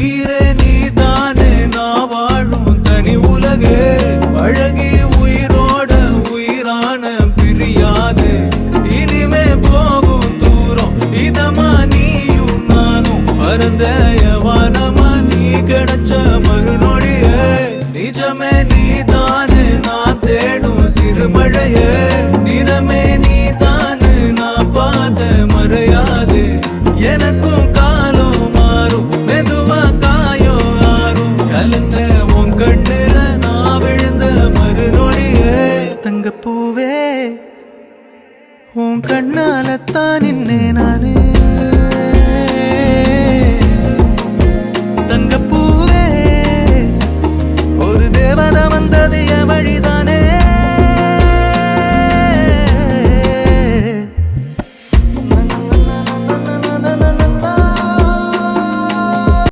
உயிரே நீதானே நான் வாழும் தனி உலகே பழகி உயிரோட உயிரான பிரியாது இனிமே போகும் தூரம் இதமா நீயும் நானும் பரந்த யவானமா நீ கிடைச்ச மறுநொடியே நிஜமே நீதானே நான் தேடும் சிறுமழையே நிறமே நீதானே நான் பார்த்த மறையா